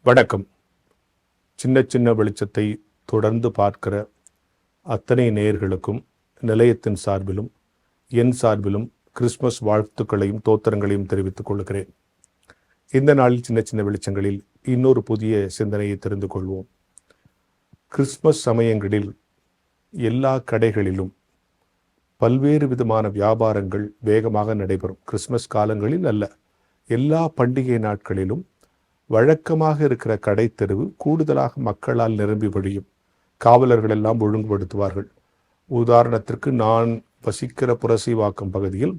வணக்கம். சின்ன சின்ன வெளிச்சத்தை தொடர்ந்து பார்க்கிற அத்தனை நேயர்களுக்கும் நிலையத்தின் சார்பிலும் என் சார்பிலும் கிறிஸ்மஸ் வாழ்த்துக்களையும் தோத்திரங்களையும் தெரிவித்துக் கொள்கிறேன். இந்த நாளில் சின்ன சின்ன வெளிச்சங்களில் இன்னொரு புதிய சிந்தனையை தெரிந்து கொள்வோம். கிறிஸ்மஸ் சமயங்களில் எல்லா கடைகளிலும் பல்வேறு விதமான வியாபாரங்கள் வேகமாக நடைபெறும். கிறிஸ்மஸ் காலங்களில் அல்ல, எல்லா பண்டிகை நாட்களிலும் வழக்கமாக இருக்கிற கடை தெருவு கூடுதலாக மக்களால் நிரம்பி வழியும். காவலர்கள் எல்லாம் ஒழுங்குபடுத்துவார்கள். உதாரணத்திற்கு நான் வசிக்கிற புரசைவாக்கம் பகுதியில்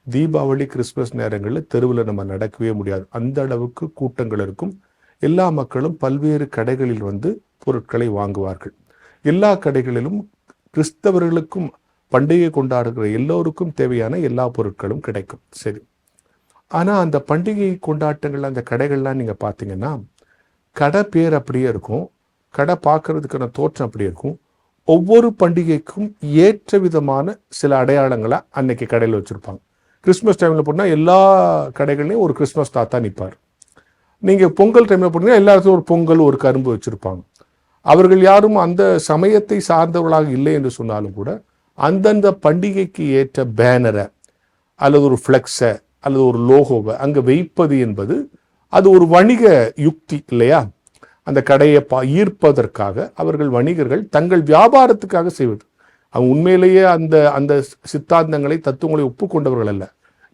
தீபாவளி கிறிஸ்மஸ் நேரங்களில் தெருவில் நம்ம நடக்கவே முடியாது. அந்த அளவுக்கு கூட்டங்கள் இருக்கும். எல்லா மக்களும் பல்வேறு கடைகளில் வந்து பொருட்களை வாங்குவார்கள். எல்லா கடைகளிலும் கிறிஸ்தவர்களுக்கும் பண்டிகை கொண்டாடுகிற எல்லோருக்கும் தேவையான எல்லா பொருட்களும் கிடைக்கும். சரி, ஆனால் அந்த பண்டிகை கொண்டாட்டங்கள் அந்த கடைகள்லாம் நீங்கள் பார்த்தீங்கன்னா கடை பேர் அப்படியே இருக்கும், கடை பார்க்கறதுக்கான தோற்றம் அப்படியே இருக்கும். ஒவ்வொரு பண்டிகைக்கும் ஏற்ற விதமான சில அடையாளங்களை அன்னைக்கு கடையில் வச்சுருப்பாங்க. கிறிஸ்மஸ் டைமில் போனால் எல்லா கடைகள்லையும் ஒரு கிறிஸ்மஸ் தாத்தா நிற்பார். நீங்கள் பொங்கல் டைமில் போனீங்கன்னா எல்லா இடத்துலையும் ஒரு பொங்கல் ஒரு கரும்பு வச்சுருப்பாங்க. அவர்கள் யாரும் அந்த சமயத்தை சார்ந்தவர்களாக இல்லை என்று சொன்னாலும் கூட அந்தந்த பண்டிகைக்கு ஏற்ற பேனரை அல்லது ஒரு ஃப்ளெக்ஸை அல்லது ஒரு லோகோவை அங்கே வைப்பது என்பது அது ஒரு வணிக யுக்தி இல்லையா? அந்த கடையை ஈர்ப்பதற்காக அவர்கள் வணிகர்கள் தங்கள் வியாபாரத்துக்காக செய்வது. அவங்க உண்மையிலேயே அந்த அந்த சித்தாந்தங்களை தத்துவங்களை ஒப்புக்கொண்டவர்கள் அல்ல.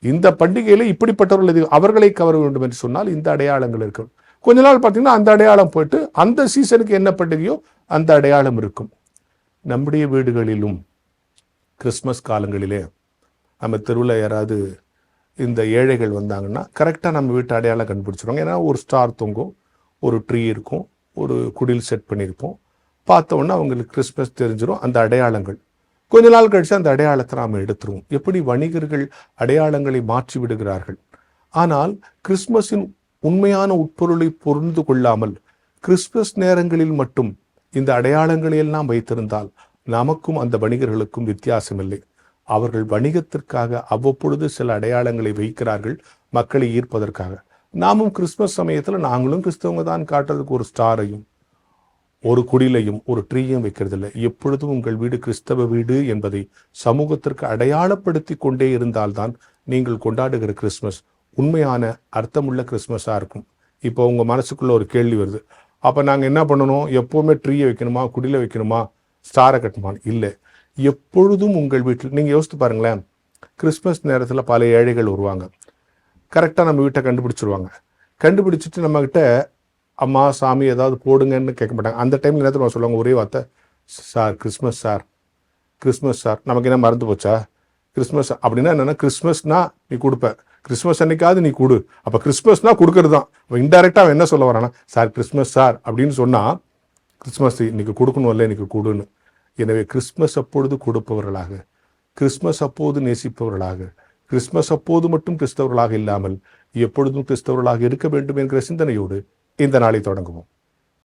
இந்த பண்டிகையில இப்படிப்பட்டவர்கள் அவர்களை கவர வேண்டும் என்று சொன்னால் இந்த அடையாளங்கள் இருக்கும். கொஞ்ச நாள் பார்த்தீங்கன்னா அந்த அடையாளம் போயிட்டு அந்த சீசனுக்கு என்ன பண்டிகையோ அந்த அடையாளம் இருக்கும். நம்முடைய வீடுகளிலும் கிறிஸ்மஸ் காலங்களிலே நம்ம தெருவில் யாராவது இந்த ஏழைகள் வந்தாங்கன்னா கரெக்டாக நம்ம வீட்டு அடையாளம் கண்டுபிடிச்சிருவாங்க. ஏன்னா ஒரு ஸ்டார் தொங்கும், ஒரு ட்ரீ இருக்கும், ஒரு குடில் செட் பண்ணியிருப்போம். பார்த்தோன்னா அவங்களுக்கு கிறிஸ்மஸ் தெரிஞ்சிடும். அந்த அடையாளங்கள் கொஞ்ச நாள் கழிச்சு அந்த அடையாளத்தை நாம் எடுத்துருவோம். எப்படி வணிகர்கள் அடையாளங்களை மாற்றி விடுகிறார்கள். ஆனால் கிறிஸ்மஸின் உண்மையான உட்பொருளை புரிந்து கொள்ளாமல் கிறிஸ்மஸ் நேரங்களில் மட்டும் இந்த அடையாளங்களை எல்லாம் வைத்திருந்தால் நமக்கும் அந்த வணிகர்களுக்கும் வித்தியாசம் இல்லை. அவர்கள் வணிகத்திற்காக அவ்வப்பொழுது சில அடையாளங்களை வைக்கிறார்கள், மக்களை ஈர்ப்பதற்காக. நாமும் கிறிஸ்மஸ் சமயத்தில் நாங்களும் கிறிஸ்தவங்க தான் காட்டுறதுக்கு ஒரு ஸ்டாரையும் ஒரு குடிலையும் ஒரு ட்ரீயும் வைக்கிறதில்லை. எப்பொழுதும் உங்கள் வீடு கிறிஸ்தவ வீடு என்பதை சமூகத்திற்கு அடையாளப்படுத்தி கொண்டே இருந்தால்தான் நீங்கள் கொண்டாடுகிற கிறிஸ்மஸ் உண்மையான அர்த்தமுள்ள கிறிஸ்மஸாக இருக்கும். இப்போ உங்கள் மனசுக்குள்ள ஒரு கேள்வி வருது, அப்போ நாங்கள் என்ன பண்ணணும்? எப்போவுமே ட்ரீயை வைக்கணுமா, குடிலை வைக்கணுமா, ஸ்டாரை கட்டணுமான்னு? இல்லை, எப்பொழுதும் உங்கள் வீட்டில் நீங்கள் யோசித்து பாருங்களேன். கிறிஸ்மஸ் நேரத்தில் பல ஏழைகள் வருவாங்க. கரெக்டாக நம்ம வீட்டை கண்டுபிடிச்சிருவாங்க. கண்டுபிடிச்சிட்டு நம்மக்கிட்ட அம்மா சாமி ஏதாவது போடுங்கன்னு கேட்க மாட்டாங்க. அந்த டைமில் நேரத்தில் நம்ம சொல்லுவாங்க ஒரே வார்த்தை, sir Christmas sir, Christmas sir. நமக்கு என்ன மறந்து போச்சா? கிறிஸ்மஸ் அப்படின்னா என்னென்னா, கிறிஸ்மஸ்னா நீ கொடுப்ப, கிறிஸ்மஸ் அன்னைக்காவது நீ கொடு. அப்போ கிறிஸ்மஸ்னா கொடுக்கறது தான். இன்டெரக்டாக அவன் என்ன சொல்ல வரானா, சார் கிறிஸ்மஸ் சார் அப்படின்னு சொன்னால் கிறிஸ்மஸ் இன்னைக்கு கொடுக்கணும் இல்லை, இன்னைக்கு கொடுன்னு. எனவே கிறிஸ்மஸ் அப்பொழுது கொடுப்பவர்களாக, கிறிஸ்மஸ் அப்போது நேசிப்பவர்களாக, கிறிஸ்மஸ் அப்போது மட்டும் கிறிஸ்தவர்களாக இல்லாமல் எப்பொழுதும் கிறிஸ்தவர்களாக இருக்க வேண்டும் என்கிற சிந்தனையோடு இந்த நாளை தொடங்குவோம்.